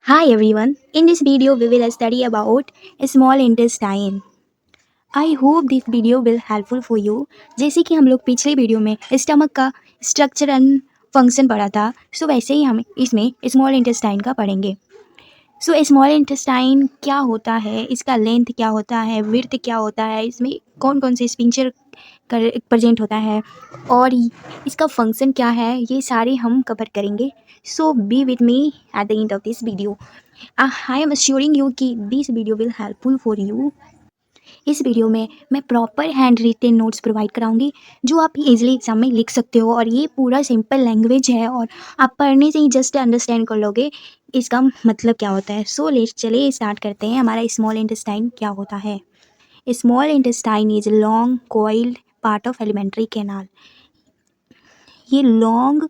Hi everyone, in this video we will study about small intestine. I hope this video will helpful for you. जैसे कि हम लोग पिछले video में stomach का स्ट्रक्चर एंड फंक्शन पढ़ा था, सो वैसे ही हम इसमें स्मॉल इंटेस्टाइन का पढ़ेंगे. सो स्मॉल इंटेस्टाइन क्या होता है, इसका लेंथ क्या होता है, विड्थ क्या होता है, इसमें कौन कौन से स्पिंचर प्रेजेंट होता है और इसका फंक्शन क्या है, ये सारे हम कवर करेंगे. So be with me at the end of this video. I am assuring you कि this video will helpful for you. इस वीडियो में मैं proper hand written notes provide कराऊंगी जो आप इजीली एग्जाम में लिख सकते हो, और ये पूरा सिंपल लैंग्वेज है और आप पढ़ने से ही जस्ट अंडरस्टैंड कर लोगे इसका मतलब क्या होता है. सो लेट्स चलिए स्टार्ट करते हैं. हमारा स्मॉल इंटेस्टाइन क्या होता है. Small intestine is long coiled part of alimentary canal. ये लॉन्ग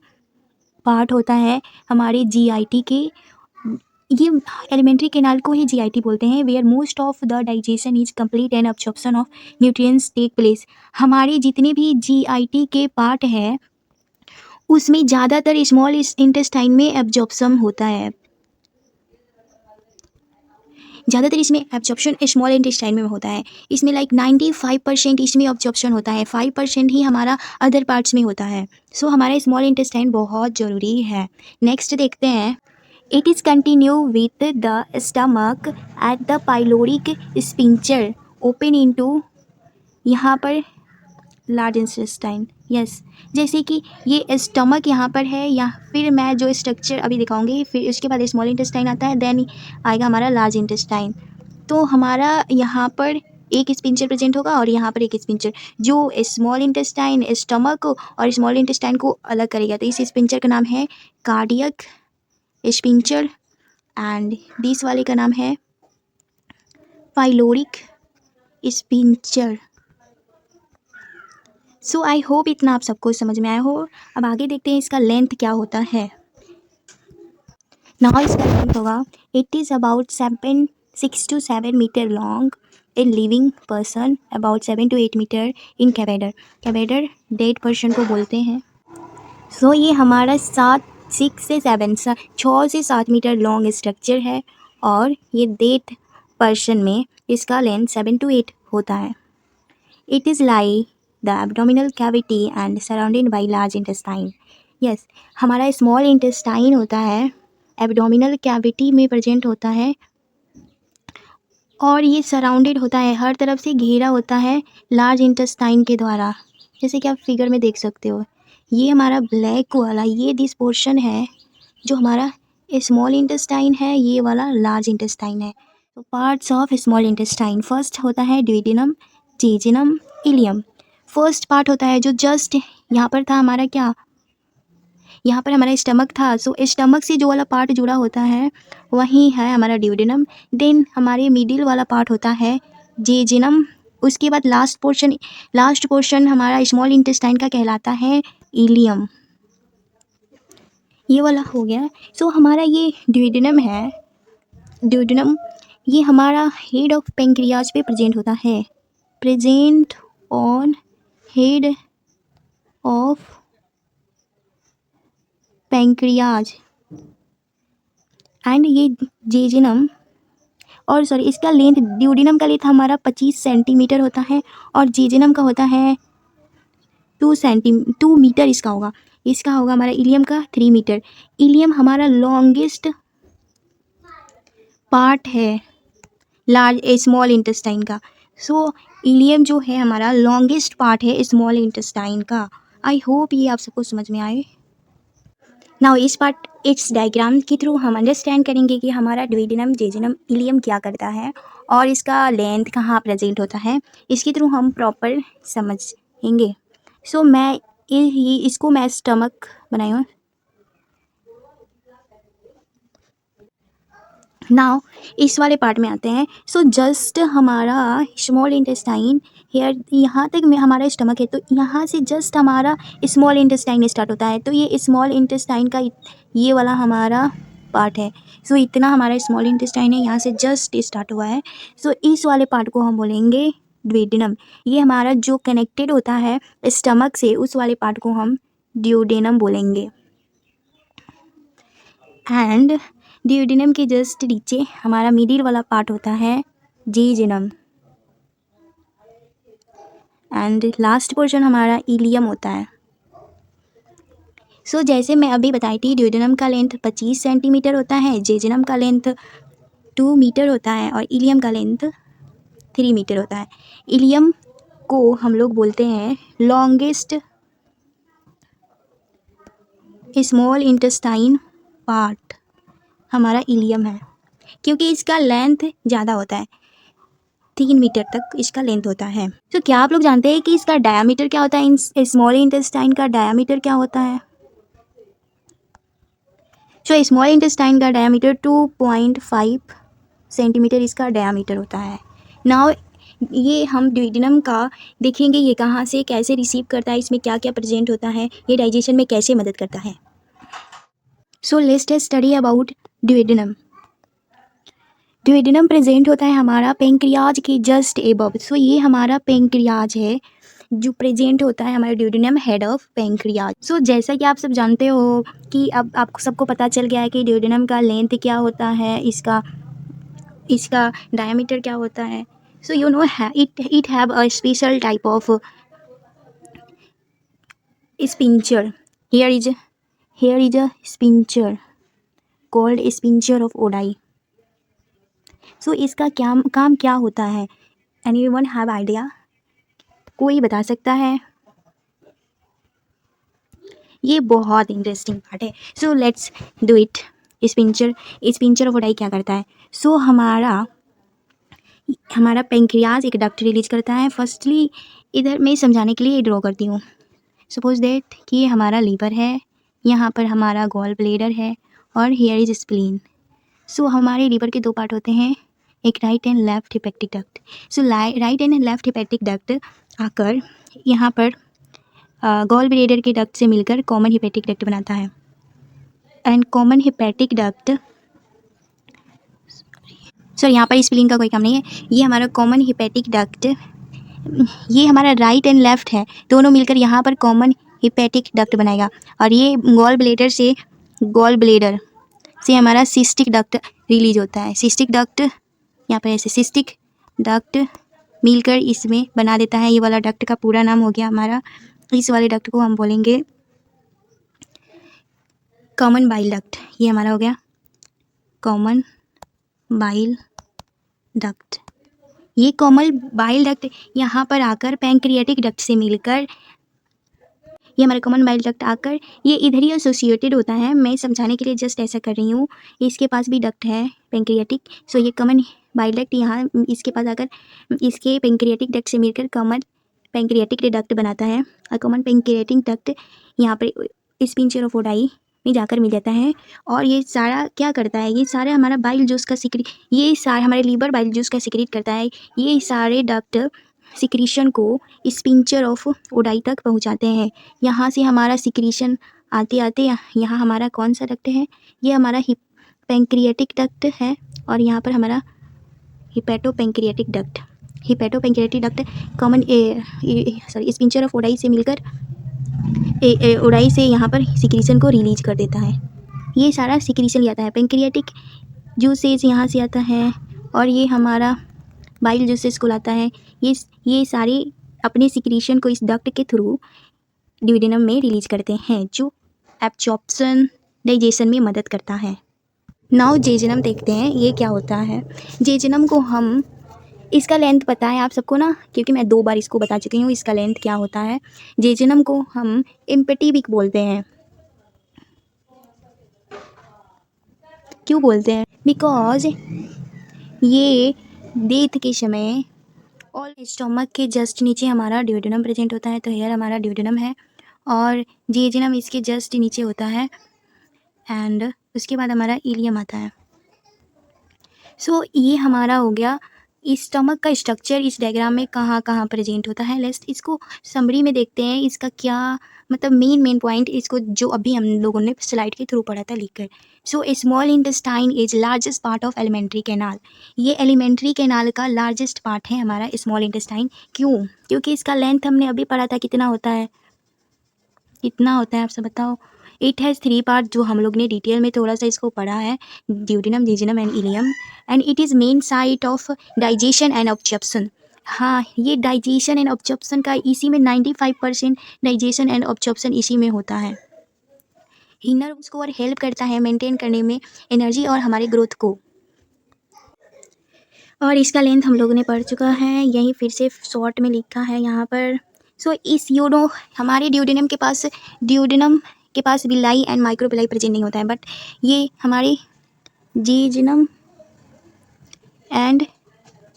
पार्ट होता है हमारे जीआईटी के. ये एलिमेंट्री कैनाल को ही जीआईटी बोलते हैं, where most of the digestion is complete and absorption of nutrients take place. हमारे जितने भी जीआईटी के पार्ट हैं उसमें ज़्यादातर स्मॉल इंटेस्टाइन में एब्जॉर्प्शन होता है. ज़्यादातर इसमें एब्जॉर्प्शन स्मॉल इंटेस्टाइन में होता है. इसमें लाइक 95% इसमें एब्जॉर्प्शन होता है, 5% ही हमारा अदर पार्ट्स में होता है. सो हमारा स्मॉल इंटेस्टाइन बहुत ज़रूरी है. नेक्स्ट देखते हैं. It is continue with the stomach at the pyloric sphincter open into यहाँ पर लार्ज इंटेस्टाइन. यस, जैसे कि ये स्टमक यहाँ पर है, या फिर मैं जो स्ट्रक्चर अभी दिखाऊंगी फिर उसके बाद स्मॉल इंटेस्टाइन आता है, देन आएगा हमारा लार्ज इंटेस्टाइन. तो हमारा यहाँ पर एक स्पिंचर प्रेजेंट होगा और यहाँ पर एक स्पिंचर जो स्मॉल इंटेस्टाइन स्टमक और स्मॉल इंटेस्टाइन को अलग करेगा. तो इस स्पिंचर का नाम है कार्डियक स्पिंचर एंड दिस वाले का नाम है pyloric sphincter. So I hope इतना आप सबको समझ में आया हो. अब आगे देखते हैं इसका लेंथ क्या होता है. नाउ इसका लेंथ होगा, it is about 6 to 7 metre long in living person, about 7 to 8 metre in cadaver. Cadaver dead person को बोलते हैं. सो ये हमारा 6 से 7 मीटर लॉन्ग स्ट्रक्चर है और ये डेड पर्सन में इसका लेंथ 7 to 8 होता है. It is lie the abdominal cavity and surrounded by large intestine. Yes, हमारा स्मॉल इंटेस्टाइन होता है एब्डोमिनल कैविटी में प्रेजेंट होता है और ये सराउंडेड होता है, हर तरफ से घेरा होता है लार्ज इंटेस्टाइन के द्वारा, जैसे कि आप फिगर में देख सकते हो. ये हमारा ब्लैक वाला ये दिस पोर्शन है जो हमारा स्मॉल इंटेस्टाइन है, ये वाला लार्ज इंटेस्टाइन है. तो parts of small intestine, first होता है duodenum, jejunum, ileum. First part होता है जो जस्ट यहाँ पर था हमारा, क्या यहाँ पर हमारा स्टमक था. सो स्टमक से जो वाला पार्ट जुड़ा होता है वही है हमारा ड्यूडेनम. देन हमारे मिडिल वाला पार्ट होता है जेजुनम. उसके बाद लास्ट पोर्शन हमारा स्मॉल इंटेस्टाइन का कहलाता है इलियम. ये वाला हो गया. सो हमारा ये ड्यूडेनम है. ड्यूडेनम ये हमारा हेड ऑफ पेंक्रियाज पे प्रेजेंट होता है, present on head of pancreas. And ये जेजुनम और सॉरी इसका लेंथ, ड्यूडेनम का लेंथ हमारा 25 सेंटीमीटर होता है और जेजुनम का होता है 2 मीटर इसका होगा. इसका होगा हमारा इलियम का 3 मीटर. इलियम हमारा लॉन्गेस्ट पार्ट है लार्ज स्मॉल इंटेस्टाइन का. सो इलियम जो है हमारा लॉन्गेस्ट पार्ट है स्मॉल इंटेस्टाइन का. आई होप ये आप सबको समझ में आए. नाउ इस पार्ट इट्स डायग्राम के थ्रू हम अंडरस्टैंड करेंगे कि हमारा ड्यूडेनम, जेजुनम, इलियम क्या करता है और इसका लेंथ कहाँ प्रेजेंट होता है. इसके थ्रू हम प्रॉपर समझेंगे. सो मैं इसको मैं स्टमक बनाई हूँ. नाउ इस वाले पार्ट में आते हैं. सो जस्ट हमारा स्मॉल इंटेस्टाइन हेयर, यहाँ तक में हमारा स्टमक है, तो यहाँ से जस्ट हमारा स्मॉल इंटेस्टाइन स्टार्ट होता है. तो ये स्मॉल इंटेस्टाइन का ये वाला हमारा पार्ट है. सो इतना हमारा स्मॉल इंटेस्टाइन है, यहाँ से जस्ट स्टार्ट हुआ है. सो इस वाले पार्ट को हम बोलेंगे ड्यूडेनम. ये हमारा जो कनेक्टेड होता है स्टमक से, उस वाले पार्ट को हम ड्यूडेनम बोलेंगे. एंड ड्यूडेनम के जस्ट नीचे हमारा मिडिल वाला पार्ट होता है जेजुनम, एंड लास्ट पोर्शन हमारा इलियम होता है। सो जैसे मैं अभी बताई थी, ड्यूडेनम का लेंथ 25 सेंटीमीटर होता है, जेजुनम का लेंथ 2 मीटर होता है और इलियम का लेंथ 3 मीटर होता है। इलियम को हम लोग बोलते हैं लॉन्गेस्ट स्मॉल इंटेस्टाइन पार्ट, हमारा इलियम है, क्योंकि इसका लेंथ ज़्यादा होता है, 3 मीटर तक इसका लेंथ होता है। तो क्या आप लोग जानते हैं कि इसका डायामीटर क्या होता है? इन स्मॉल इंटेस्टाइन का डायामीटर क्या होता है? तो स्मॉल इंटेस्टाइन का डायामीटर 2.5 सेंटीमीटर इसका डायामीटर होता है। नाउ ये हम ड्यूडेनम का देखेंगे, ये कहाँ से कैसे रिसीव करता है, इसमें क्या क्या प्रेजेंट होता है, ये डाइजेशन में कैसे मदद करता है। So let's study about duodenum. Duodenum present होता है हमारा पेंक्रियाज के जस्ट एबव। सो ये हमारा पेंक्रियाज है जो प्रेजेंट होता है हमारा ड्यूडेनम हेड ऑफ पेंक्रियाज। सो जैसा कि आप सब जानते हो कि अब आपको सबको पता चल गया है कि ड्यूडेनम का लेंथ क्या होता है, इसका डायमीटर क्या होता है। So you know it have a special type of sphincter. Here is a sphincter called sphincter of Oddi. सो इसका क्या काम क्या होता है? Anyone have idea? कोई बता सकता है? ये बहुत इंटरेस्टिंग पार्ट है। So let's do it. Sphincter of ODI क्या करता है? सो हमारा पेंक्रियाज एक डक्ट रिलीज करता है। फर्स्टली इधर मैं समझाने के लिए ड्रॉ करती हूँ। सपोज दैट कि ये हमारा लीवर है, यहाँ पर हमारा गॉल ब्लेडर है और हेयर इज स्प्लीन। सो हमारे लीवर के दो पार्ट होते हैं, एक right and left hepatic duct. So right and left hepatic duct आकर यहाँ पर गॉल ब्लेडर के डक्ट से मिलकर कॉमन हिपैटिक डक्ट बनाता है। And common hepatic duct, sir यहाँ पर स्प्लीन का कोई काम नहीं है, ये हमारा कॉमन हिपैटिक डक्ट, ये हमारा राइट एंड लेफ्ट है, दोनों मिलकर यहाँ पर कॉमन हिपैटिक डक्ट बनाएगा। और ये गॉल ब्लेडर से हमारा सिस्टिक डक्ट रिलीज होता है। सिस्टिक डक्ट यहाँ पर ऐसे सिस्टिक डक्ट मिलकर इसमें बना देता है। ये वाला डक्ट का पूरा नाम हो गया हमारा, इस वाले डक्ट को हम बोलेंगे कॉमन बाइल डक्ट। ये हमारा हो गया कॉमन बाइल डक्ट। ये कॉमन बाइल डक्ट यहाँ पर आकर पैंक्रियाटिक डक्ट से मिलकर, ये हमारा कॉमन बाइल डक्ट आकर ये इधर ही एसोसिएटेड होता है। मैं समझाने के लिए जस्ट ऐसा कर रही हूँ। इसके पास भी डक्ट है पैंक्रियाटिक। सो ये कॉमन बाइल डक्ट यहाँ इसके पास आकर इसके पैंक्रियाटिक डक्ट से मिलकर कॉमन पैंक्रियाटिक डक्ट बनाता है। और कॉमन पैंक्रियाटिक डक्ट यहाँ पर स्पिंचर ऑफ ओडाई में जाकर मिल जाता है। और ये सारा क्या करता है? ये सारा हमारा बाइल जूस का ये सारा हमारे लीवर बाइल जूस का सिक्रीट करता है। ये सारे डक्ट सिक्रीशन को स्पिंचर ऑफ ओडाई तक पहुंचाते हैं। यहाँ से हमारा सिक्रीशन आते आते यहाँ हमारा कौन सा डक्ट है? ये हमारा पैंक्रियाटिक डक्ट है। और यहाँ पर हमारा hepatopancreatic duct common sphincter of Oddi से मिलकर ओडाई से यहाँ पर सिक्रीशन को रिलीज कर देता है। ये सारा सिक्रीशन आता है, पैंक्रियाटिक जूसेस यहाँ से आता है और ये हमारा बाइल जूसेस को लाता है। ये सारे अपने सिक्रीशन को इस डक्ट के थ्रू ड्यूडेनम में रिलीज करते हैं, जो एब्जॉर्प्शन डाइजेशन में मदद करता है। नाउ जेजुनम देखते हैं ये क्या होता है। जेजुनम को हम, इसका लेंथ पता है आप सबको ना, क्योंकि मैं 2 बार इसको बता चुकी हूँ इसका लेंथ क्या होता है। जेजुनम को हम इम्पेटिविक बोलते हैं। क्यों बोलते हैं? बिकॉज ये डेथ के समय और स्टोमक के जस्ट नीचे हमारा ड्यूडेनम प्रेजेंट होता है। तो हेयर हमारा ड्यूडेनम है और जेजुनम इसके जस्ट नीचे होता है। एंड उसके बाद हमारा इलियम आता है। सो ये हमारा हो गया स्टमक का स्ट्रक्चर। इस डायग्राम में कहाँ कहाँ प्रेजेंट होता है, लेट्स इसको समरी में देखते हैं। इसका क्या मतलब मेन पॉइंट, इसको जो अभी हम लोगों ने स्लाइड के थ्रू पढ़ा था लिखकर। So small intestine is largest part of alimentary canal. ये एलिमेंट्री कैनाल का लार्जेस्ट पार्ट है हमारा स्मॉल इंटेस्टाइन। क्यों? क्योंकि इसका लेंथ हमने अभी पढ़ा था कितना होता है, कितना होता है आप सब बताओ। इट हैज़ 3 पार्ट जो हम लोग ने डिटेल में थोड़ा सा इसको पढ़ा है, duodenum, jejunum and ileum, and it is main site of digestion and absorption. हाँ, ये डाइजेशन एंड ऑब्जॉर्प्शन का इसी में 95% डाइजेशन एंड ऑब्जॉर्प्शन इसी में होता है। इनर उसको और हेल्प करता है मेंटेन करने में एनर्जी और हमारे ग्रोथ को। और इसका लेंथ हम लोगों ने पढ़ चुका है, यही फिर से शॉर्ट में लिखा है यहाँ पर। सो इस हमारे ड्यूडेनम के पास विलाई एंड माइक्रोविलाई प्रेजेंट नहीं होता है, बट ये हमारे जेजुनम एंड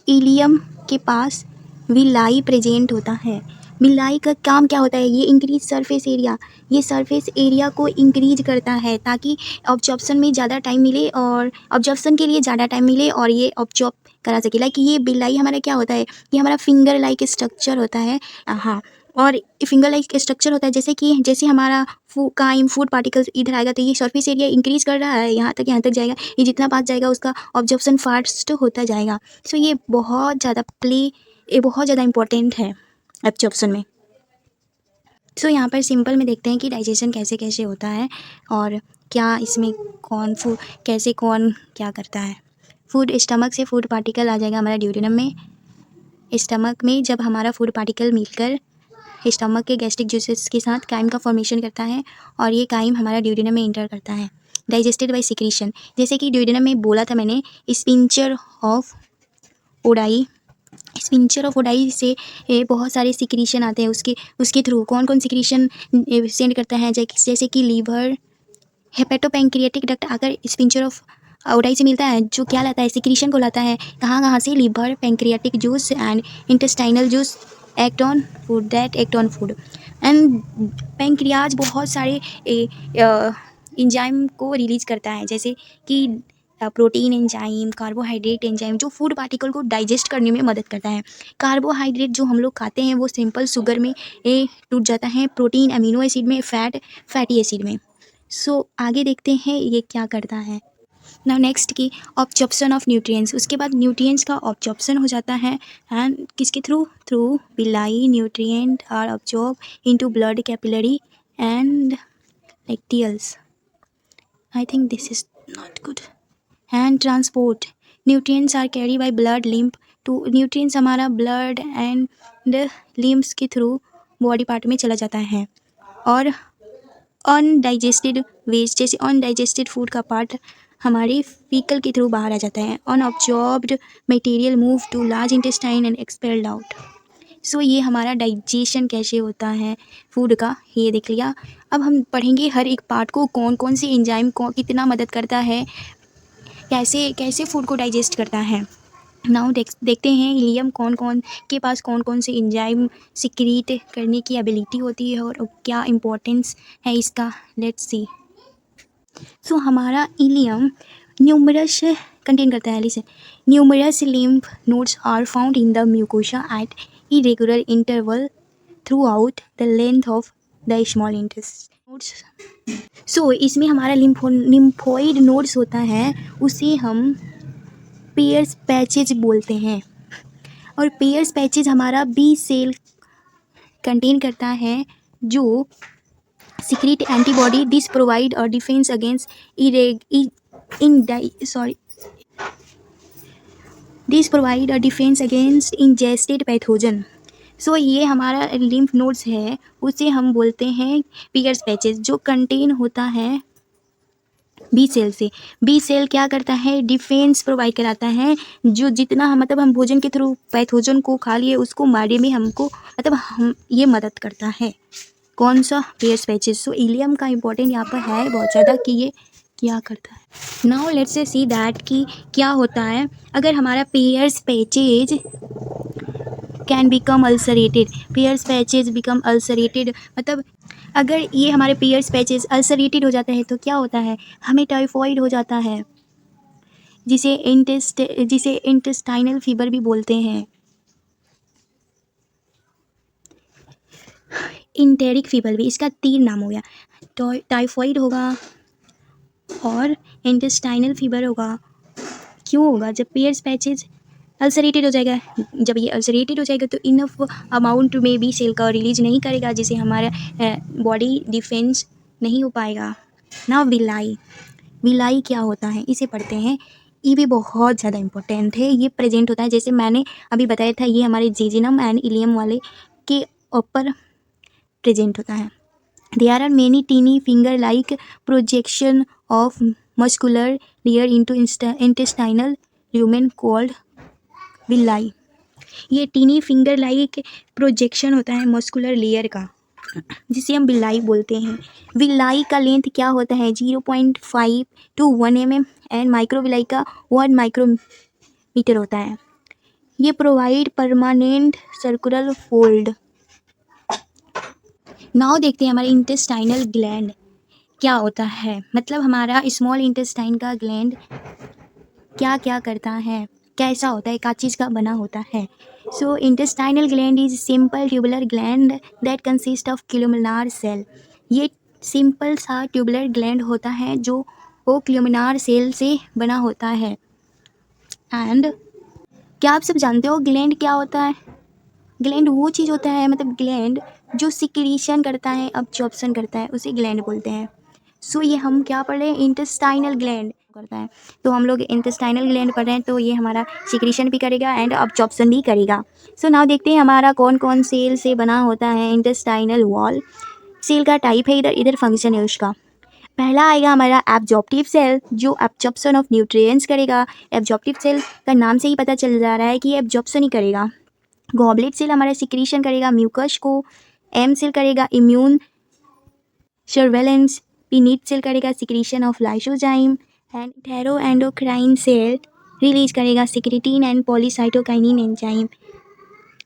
इलियम के पास विलाई प्रेजेंट होता है। विलाई का काम क्या होता है, ये इंक्रीज सरफेस एरिया, ये सरफेस एरिया को इंक्रीज करता है ताकि ऑब्जॉर्प्शन में ज़्यादा टाइम मिले और ऑब्जॉर्प्शन के लिए ज़्यादा टाइम मिले और ये ऑब्जॉर्ब करा सके। लाइक ये विलाई हमारा क्या होता है, ये हमारा फिंगर लाइक स्ट्रक्चर होता है। हाँ, और फिंगर लाइक स्ट्रक्चर होता है जैसे हमारा फूड पार्टिकल्स इधर आएगा तो ये सरफेस एरिया इंक्रीज कर रहा है, यहाँ तक जाएगा, ये जितना पास जाएगा उसका ऑब्जॉर्प्शन फास्ट होता जाएगा। सो ये बहुत ज़्यादा इंपॉर्टेंट है एब्जॉर्प्शन में। सो यहाँ पर सिंपल में देखते हैं कि डाइजेशन कैसे कैसे होता है और क्या इसमें कौन क्या करता है। फूड स्टमक से फूड पार्टिकल आ जाएगा हमारा ड्यूडेनम में। स्टमक में जब हमारा फूड पार्टिकल मिलकर स्टमक के गैस्ट्रिक जूसेस के साथ काइम का फॉर्मेशन करता है और ये काइम हमारा ड्यूडेनम में इंटर करता है, डाइजेस्टेड बाय सिक्रीशन। जैसे कि ड्यूडेनम में बोला था मैंने, स्पिंचर ऑफ ओडाई से बहुत सारे सिक्रीशन आते हैं उसके थ्रू। कौन सिक्रीशन सेंड करता है, जैसे कि लीवर, हेपेटोपैंक्रियाटिक डक्ट अगर स्पिंचर ऑफ ओडाई से मिलता है जो क्या लाता है, सिक्रीशन को लाता है। कहाँ से, liver, pancreatic juice and intestinal juice act on food and pancreas बहुत सारे एंजाइम को रिलीज करता है, जैसे कि प्रोटीन एंजाइम, कार्बोहाइड्रेट एंजाइम, जो फूड पार्टिकल को डाइजेस्ट करने में मदद करता है। कार्बोहाइड्रेट जो हम लोग खाते हैं वो सिंपल शुगर में टूट जाता है, प्रोटीन अमीनो एसिड में, फैटी एसिड में। सो आगे देखते हैं ये क्या करता है। नाउ नेक्स्ट की ऑब्जॉर्प्शन ऑफ न्यूट्रिएंट्स। उसके बाद न्यूट्रिएंट्स का ऑब्जॉर्प्शन हो जाता है एंड किसके through villi. Nutrient are absorb into blood capillary and like I think this is not good. And transport nutrients are carry by blood lymph to. Nutrients हमारा blood and lymphs के through body part में चला जाता है। और undigested waste, जैसे undigested food का part हमारे फीकल के थ्रू बाहर आ जाता है। Unabsorbed material move to large intestine and expelled out. So ये हमारा डाइजेशन कैसे होता है फूड का, ये देख लिया। अब हम पढ़ेंगे हर एक पार्ट को, कौन से एंजाइम को कितना मदद करता है, कैसे फूड को डाइजेस्ट करता है। नाउ देखते हैं इलियम कौन के पास कौन से एंजाइम सिक्रीट करने की एबिलिटी होती है और क्या इम्पोर्टेंस है इसका। Let's see. सो हमारा इलियम न्यूमरस कंटेन करता है, listen. Numerous lymph nodes are found in the mucosa at irregular interval throughout the length of the small intestine. So इसमें हमारा लिम्फोइड नोड्स होता है, उसे हम पेयर्स पैचेज बोलते हैं। और पेयर्स पैचेज हमारा बी सेल कंटेन करता है जो secrete antibody. This provide a defense against ingested pathogen. सो ये हमारा लिम्फ नोड्स है, उसे हम बोलते हैं पियर्स पैचेस, जो कंटेन होता है बी सेल से। बी सेल क्या करता है, डिफेंस प्रोवाइड कराता है, जो जितना हम भोजन के थ्रू पैथोजन को खा लिए उसको मारने में हमको हम ये मदद करता है। कौन सा, पेयर्स पैचेज। सो इलियम का इंपॉर्टेंट यहाँ पर है बहुत ज़्यादा कि ये क्या करता है। नाउ लेट्स सी दैट कि क्या होता है अगर हमारा pairs patches can become ulcerated. Pairs patches become ulcerated मतलब अगर ये हमारे पेयर्स पैचेज अल्सरेटेड हो जाता है तो क्या होता है, हमें टाइफॉइड हो जाता है, जिसे इंटेस्टाइनल फीवर भी बोलते हैं। इंटेरिक फीवर भी, इसका 3 नाम हो गया, टाइफॉइड होगा और इंटेस्टाइनल फीवर होगा। क्यों होगा, जब पेयर्स पैचेज अल्सरेटेड हो जाएगा। जब ये अल्सरेटेड हो जाएगा तो इनफ अमाउंट में बी सेल का रिलीज नहीं करेगा, जिसे हमारा बॉडी डिफेंस नहीं हो पाएगा। ना विलाई, विलाई क्या होता है इसे पढ़ते हैं। ये भी बहुत ज़्यादा इम्पोर्टेंट है। ये प्रेजेंट होता है, जैसे मैंने अभी बताया था, ये हमारे जेजिनम एंड इलियम वाले के ऊपर प्रेजेंट होता है। There are many tiny finger like projection of muscular layer into intestinal lumen called villi. ये टीनी फिंगर लाइक प्रोजेक्शन होता है मस्कुलर लेयर का, जिसे हम विलाई बोलते हैं। विलाई का लेंथ क्या होता है 0.5 to 1 mm एंड माइक्रोविलाई का 1 माइक्रोमीटर होता है। ये provide permanent circular fold. Now देखते हैं हमारे इंटेस्टाइनल ग्लैंड क्या होता है, मतलब हमारा स्मॉल इंटेस्टाइन का ग्लैंड क्या क्या करता है, कैसा होता है, क्या चीज़ का बना होता है। So intestinal gland is simple tubular gland that consist of columnar cell. ये सिंपल सा ट्यूबुलर ग्लैंड होता है जो वो क्लूमिनार सेल से बना होता है। एंड क्या आप सब जानते हो ग्लैंड क्या होता है? ग्लैंड वो चीज़ होता है, मतलब ग्लैंड जो सिक्रीशन करता है, अब्जॉर्प्शन करता है, उसे ग्लैंड बोलते हैं। सो ये हम क्या पढ़ रहे हैं, इंटेस्टाइनल ग्लैंड करता है। तो हम लोग इंटेस्टाइनल ग्लैंड पढ़ रहे हैं, तो ये हमारा सिक्रीशन भी करेगा एंड अब्जॉर्प्शन भी करेगा। सो नाउ देखते हैं हमारा कौन कौन सेल से बना होता है इंटेस्टाइनल वॉल। सेल का टाइप है, इधर इधर फंक्शन है उसका। पहला आएगा हमारा एब्जॉर्प्टिव सेल, जो एब्जॉर्प्शन ऑफ न्यूट्रिएंट्स करेगा। एब्जॉर्प्टिव सेल का नाम से ही पता चल जा रहा है कि ये एब्जॉर्प्शन ही करेगा। गॉबलेट सेल हमारा सिक्रीशन करेगा म्यूकस को। एम सेल करेगा इम्यून सर्वेलेंस। पिनीट सेल करेगा secretion of lysozyme and enteroendocrine cell release करेगा सिक्रेटिन एंड पॉलीसाइटोकाइनिन एंजाइम।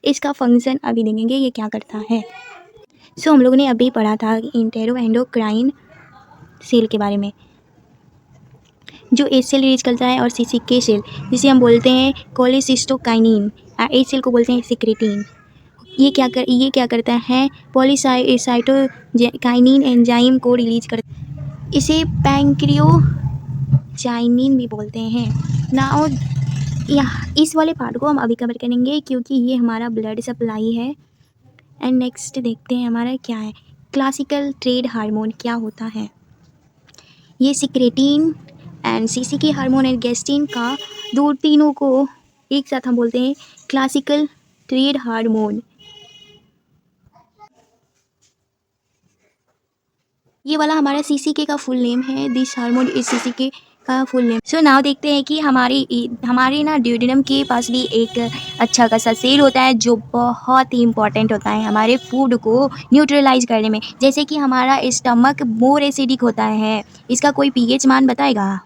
इसका फंक्शन अभी देखेंगे ये क्या करता है। सो हम लोगों ने अभी पढ़ा था इंटेरोएंडोक्राइन सेल के बारे में, जो एच सेल रिलीज करता है, और सीसीके सेल जिसे हम बोलते हैं कोलेसिस्टोकाइनिन, एच सेल को बोलते हैं सिक्रेटिन। ये क्या करता है, पॉलीसाइटोकाइनिन एंजाइम को रिलीज करता है। इसे पैंक्रियोजाइनिन भी बोलते हैं। नाउ इस वाले पार्ट को हम अभी कवर करेंगे क्योंकि ये हमारा ब्लड सप्लाई है। एंड नेक्स्ट देखते हैं हमारा क्या है, क्लासिकल ट्रेड हार्मोन क्या होता है। ये secretin and CCK hormone and gastrin का तीनों को एक साथ हम बोलते हैं क्लासिकल ट्रेड हार्मोन। ये वाला हमारा सीसीके का फुल नेम है। दिस हार्मोन इज सीसीके का फुल नेम। सो नाउ देखते हैं कि हमारे ना ड्यूडेनम के पास भी एक अच्छा खासा सेल होता है जो बहुत ही इंपॉर्टेंट होता है हमारे फूड को न्यूट्रलाइज करने में। जैसे कि हमारा स्टमक मोर एसिडिक होता है, इसका कोई पीएच मान बताएगा?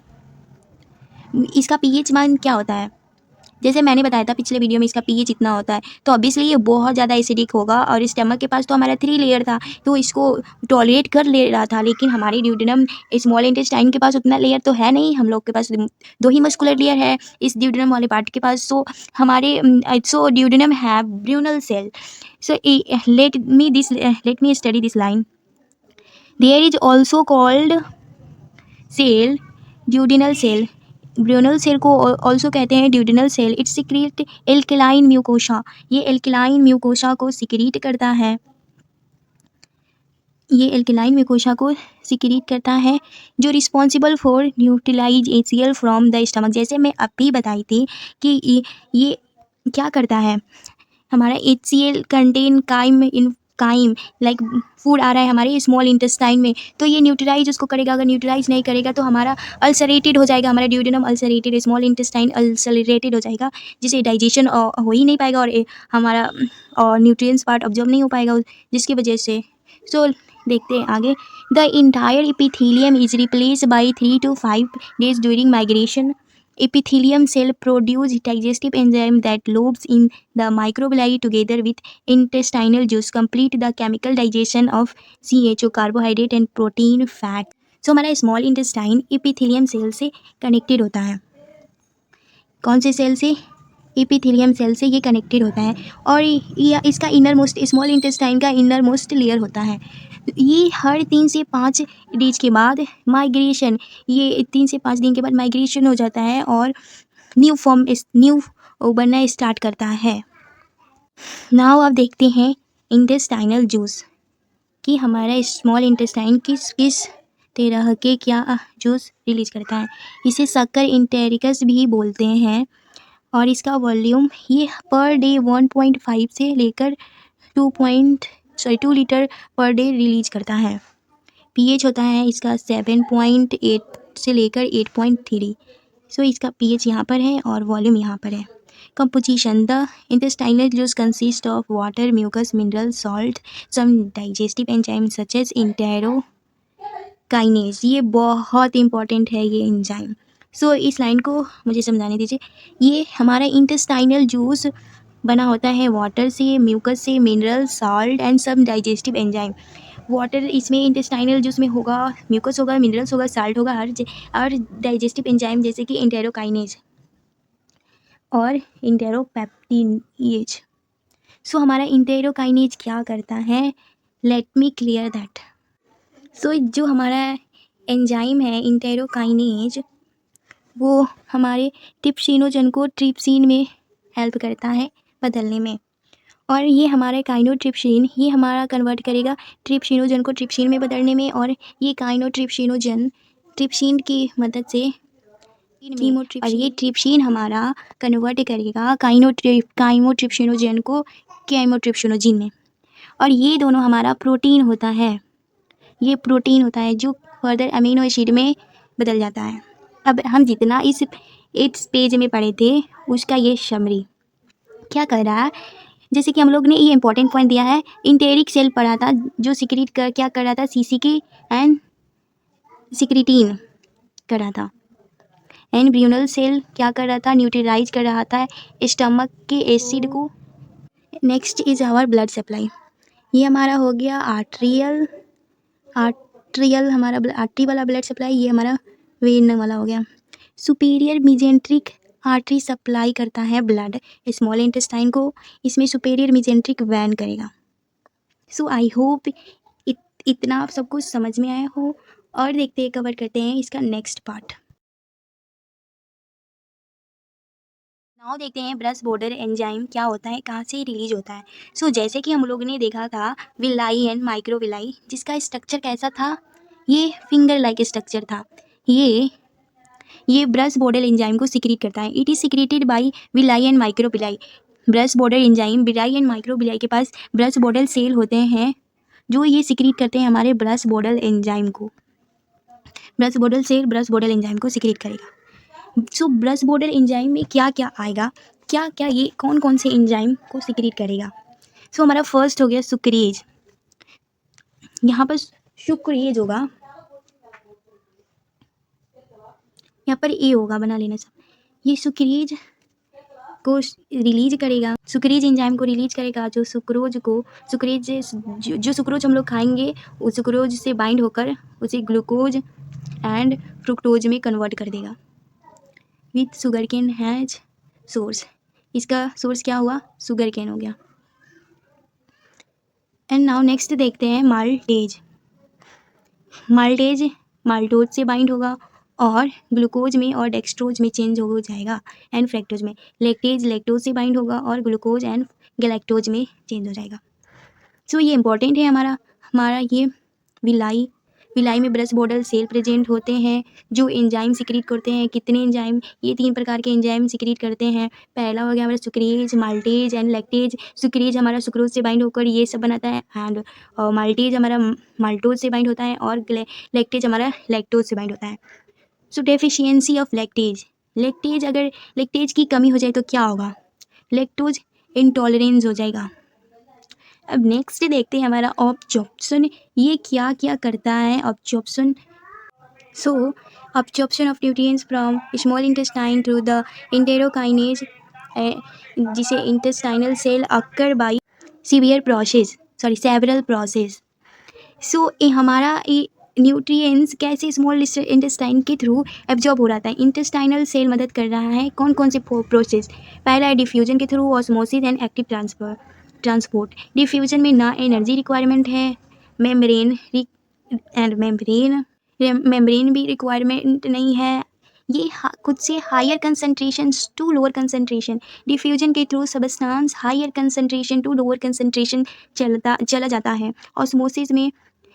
इसका पीएच मान क्या होता है? जैसे मैंने बताया था पिछले वीडियो में, इसका पीएच इतना होता है, तो ऑब्वियसली ये बहुत ज़्यादा एसिडिक होगा। और स्टमक के पास तो हमारा 3 लेयर था, तो इसको टॉलरेट कर ले रहा था। लेकिन हमारी ड्यूडेनम स्मॉल इंटेस्टाइन के पास उतना लेयर तो है नहीं, हम लोग के पास 2 ही मस्कुलर लेयर है इस ड्यूडेनम वाले पार्ट के पास। So duodenum have Brunner cell. So let me study this line. There is also called cell duodenal cell. Brunner cell को ऑल्सो कहते हैं duodenal cell. It's secrete alkaline mucosa. ये alkaline mucosa को secrete करता है। ये एल्कलाइन म्यूकोसा को secrete करता है जो responsible for neutralise HCl from the stomach. जैसे मैं अभी बताई थी कि ये क्या करता है, हमारा HCl contain chyme like food आ रहा है हमारे स्मॉल इंटेस्टाइन में, तो ये न्यूट्रलाइज उसको करेगा। अगर न्यूट्रलाइज नहीं करेगा तो हमारा अल्सरेटेड हो जाएगा, हमारा duodenum ulcerated, small intestine ulcerated हो जाएगा, जिसे डाइजेशन हो ही नहीं पाएगा और हमारा न्यूट्रिएंट्स पार्ट ऑब्जर्व नहीं हो पाएगा, जिसकी वजह से। सो देखते हैं आगे। The entire epithelium is replace by 3 to 5 days during migration. Epithelium cell produce digestive enzyme that lobes in the microvilli together with intestinal juice complete the chemical digestion of CHO carbohydrate and protein fat। So हमारा small intestine epithelium cell से connected होता है। कौन से cell से? Epithelium cell से ये connected होता है। और इसका इनर मोस्ट, स्मॉल इंटेस्टाइन का इनर मोस्ट लेयर होता है। ये हर 3 से 5 डेज के बाद माइग्रेशन, ये 3 से 5 दिन के बाद माइग्रेशन हो जाता है और न्यू बनना स्टार्ट करता है। नाउ अब देखते हैं इंटेस्टाइनल जूस कि हमारा स्मॉल इंटेस्टाइन किस किस तरह के क्या जूस रिलीज करता है। इसे शक्कर इंटेरिकस भी बोलते हैं और इसका वॉल्यूम ये पर डे 1.5 से लेकर 2 लीटर पर डे रिलीज करता है। पीएच होता है इसका 7.8 से लेकर 8.3। सो इसका पीएच यहाँ पर है और वॉल्यूम यहाँ पर है। Composition: the intestinal juice consist of water, mucus, mineral salt, some digestive enzyme such as enterokinase. ये बहुत इंपॉर्टेंट है ये एंजाइम। सो इस लाइन को मुझे समझाने दीजिए। ये हमारा इंटेस्टाइनल जूस बना होता है वाटर से, म्यूकस से, mineral salt and some digestive enzyme. Water इसमें इंटेस्टाइनल जूस में होगा, म्यूकस होगा, मिनरल्स होगा, साल्ट होगा और डाइजेस्टिव एंजाइम जैसे कि इंटेरोकाइनेज और इंटेरोपेप्टिनेज। सो हमारा इंटेरोकाइनेज क्या करता है, लेट मी क्लियर दैट। सो जो हमारा एंजाइम है इंटेरोकाइनेज वो हमारे ट्रिप्सिनोजन को ट्रिप्सिन में हेल्प करता है बदलने में, और ये हमारा काइनोट्रिप्सिन ये हमारा कन्वर्ट करेगा ट्रिप्सिनोजन को ट्रिप्सिन में बदलने में, और ये काइनोट्रिप्सिनोजन ट्रिप्सिन की मदद से और ये ट्रिप्सिन हमारा कन्वर्ट करेगा काइमोट्रिप्सिनोजन को काइमोट्रिप्सिनोजिन में, और ये दोनों हमारा प्रोटीन होता है। ये प्रोटीन होता है जो फर्दर अमीनो एसिड में बदल जाता है। अब हम जितना इस पेज में पढ़े थे उसका ये समरी क्या कर रहा है, जैसे कि हम लोग ने ये इंपॉर्टेंट पॉइंट दिया है। इंटेरिक सेल पढ़ा था जो सिक्रीट कर क्या कर रहा था, सीसीके एंड सिक्रिटीन कर रहा था। एम्ब्रियोनल सेल क्या कर रहा था, न्यूट्रलाइज कर रहा था स्टमक के एसिड को। Next is our blood supply. ये हमारा हो गया आर्ट्रियल हमारा आर्टरी वाला ब्लड सप्लाई, ये हमारा वेन वाला हो गया। सुपीरियर मिजेंट्रिक आर्टरी सप्लाई करता है ब्लड स्मॉल इंटेस्टाइन को, इसमें सुपीरियर मिजेंट्रिक वैन करेगा। सो आई होप इतना आप सब कुछ समझ में आया हो, और देखते हैं कवर करते हैं इसका नेक्स्ट पार्ट। नाउ देखते हैं ब्रश बॉर्डर एंजाइम क्या होता है, कहाँ से रिलीज होता है। सो जैसे कि हम लोग ने देखा था विलाई एंड माइक्रोविलाई, जिसका स्ट्रक्चर कैसा था, ये फिंगर लाइक स्ट्रक्चर था। ये ब्रश बॉर्डर एंजाइम को सिक्रीट करता है। It is secreted by villi and microvilli. Brush border enzyme villi and microvilli के पास ब्रश बॉर्डर सेल होते हैं जो ये सिक्रीट करते हैं हमारे ब्रश बॉर्डर एंजाइम को। Brush border cell brush border enzyme को सिक्रीट करेगा। सो ब्रश बॉर्डर एंजाइम में क्या क्या आएगा, क्या क्या ये कौन कौन से एंजाइम को सिक्रीट करेगा। सो हमारा फर्स्ट हो गया सुक्रेज। यहाँ पर सुक्रेज होगा, यहाँ पर ए होगा, बना लेना सब। ये सुक्रेज को रिलीज करेगा, सुक्रेज एंजाइम को रिलीज करेगा जो सुक्रोज को जो सुक्रोज हम लोग खाएंगे उस सुक्रोज से बाइंड होकर उसे ग्लूकोज एंड फ्रुक्टोज में कन्वर्ट कर देगा with sugarcane has source. इसका सोर्स क्या हुआ, शुगर केन हो गया। एंड नाउ नेक्स्ट देखते हैं माल्टेज। माल्टोज से बाइंड होगा और ग्लूकोज में और डेक्सट्रोज में चेंज हो जाएगा एंड फ्रैक्टोज में। लैक्टोज से बाइंड होगा और ग्लूकोज एंड गैलेक्टोज में चेंज हो जाएगा। सो ये इंपॉर्टेंट है हमारा ये विलाई में ब्रश बॉर्डर सेल प्रेजेंट होते हैं जो एंजाइम सिक्रीट करते हैं। कितने एंजाइम, ये 3 प्रकार के एंजाइम सिक्रीट करते हैं। पहला हो गया हमारा sucrase, maltase and lactase. Sucrase हमारा सुक्रोज से बाइंड होकर ये सब बनाता है एंड माल्टेज हमारा माल्टोज से बाइंड होता है और लैक्टेज हमारा लैक्टोज से बाइंड होता है। सो डेफिशिएंसी ऑफ लैक्टेज अगर लैक्टेज की कमी हो जाए तो क्या होगा, लैक्टोज इंटॉलरेंस हो जाएगा। अब नेक्स्ट देखते हैं हमारा ऑब्जॉर्प्शन। ये क्या क्या करता है absorption. So absorption of nutrients from small intestine through the enterokinase जिसे intestinal cell occur by several process. So हमारा न्यूट्रिएंट्स कैसे स्मॉल इंटेस्टाइन के थ्रू एब्जॉर्ब हो रहा था। इंटेस्टाइनल सेल मदद कर रहा है कौन कौन से प्रोसेस। पहला है डिफ्यूजन के through, osmosis and active transport. Diffusion में ना एनर्जी रिक्वायरमेंट है, मेम्ब्रेन भी रिक्वायरमेंट नहीं है, ये खुद से higher concentration to lower concentration, diffusion के through substance higher concentration to lower concentration चला जाता है। ऑस्मोसिस में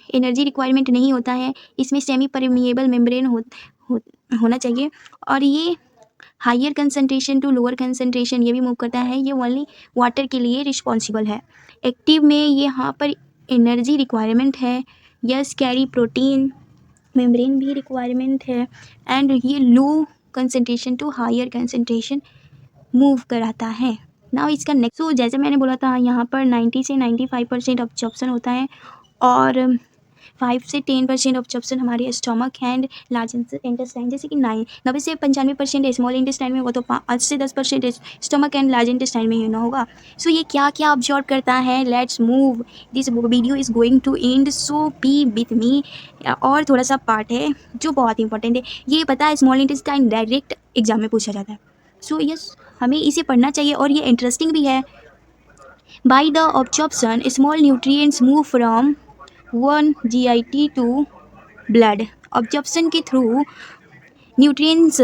एनर्जी रिक्वायरमेंट नहीं होता है, इसमें सेमी परमिएबल मेम्ब्रेन होना चाहिए, और ये higher concentration to lower concentration ये भी मूव करता है, ये ओनली वाटर के लिए रिस्पॉन्सिबल है। एक्टिव में ये यहाँ पर एनर्जी रिक्वायरमेंट है, यस कैरी प्रोटीन मेम्ब्रेन भी रिक्वायरमेंट है, एंड ये low concentration to higher concentration move कराता है। नाउ इसका नेक्स्ट, तो जैसे मैंने बोला था यहाँ पर 90 से 95% ऑब्जॉर्प्शन होता है, और 5 से 10% ऑब्जॉर्प्शन हमारे स्टमक एंड लार्ज इंटेस्टाइन, जैसे कि 90 से 95% स्मॉल इंटेस्टाइन में, वो तो 5 से 10% स्टमक एंड लार्ज इंटेस्टाइन में होना होगा। सो ये क्या क्या ऑब्जॉर्व करता है, let's move, this video is going to end, so be with me. और थोड़ा सा पार्ट है जो बहुत इंपॉर्टेंट है, ये पता है स्मॉल इंटेस्टाइन डायरेक्ट एग्जाम में पूछा जाता है, सो यस हमें इसे पढ़ना चाहिए, और ये इंटरेस्टिंग भी है। By the absorption small nutrients move from 1 GIT to blood, absorption के थ्रू न्यूट्रिएंट्स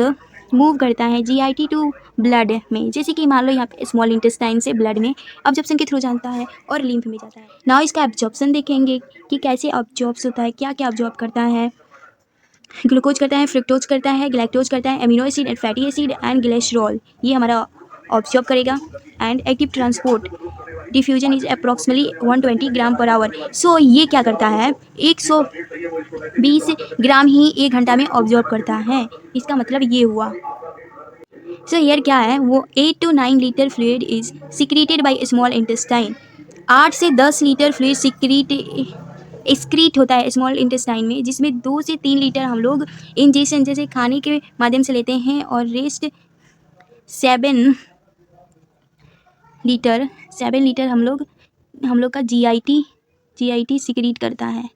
मूव करता है GIT टू ब्लड में, जैसे कि मान लो यहाँ पे स्मॉल इंटेस्टाइन से ब्लड में ऑब्जॉर्प्शन के थ्रू जाता है और लिम्फ में जाता है। नाउ इसका ऑब्जॉर्प्शन देखेंगे कि कैसे ऑब्जॉर्ब्स होता है, क्या क्या ऑब्जॉर्ब करता है। ग्लूकोज करता है, फ्रुक्टोज करता है, गैलेक्टोज करता है, amino acid and fatty acid and glycerol, ये हमारा ऑब्जॉर्ब करेगा। And active transport diffusion is approximately 120 gram per hour, सो ये क्या करता है 120 ग्राम ही 1 घंटा में ऑब्जॉर्ब करता है, इसका मतलब ये हुआ। सो हियर क्या है, वो 8 to 9 litre fluid is secreted by small intestine, 8 से 10 लीटर फ्लूइड एक्सक्रीट होता है स्मॉल इंटेस्टाइन में, जिसमें 2 से 3 लीटर हम लोग इंजेक्शन जैसे खाने के माध्यम से लेते हैं, और रेस्ट 7 लीटर हम लोग का GIT सिक्रीट करता है।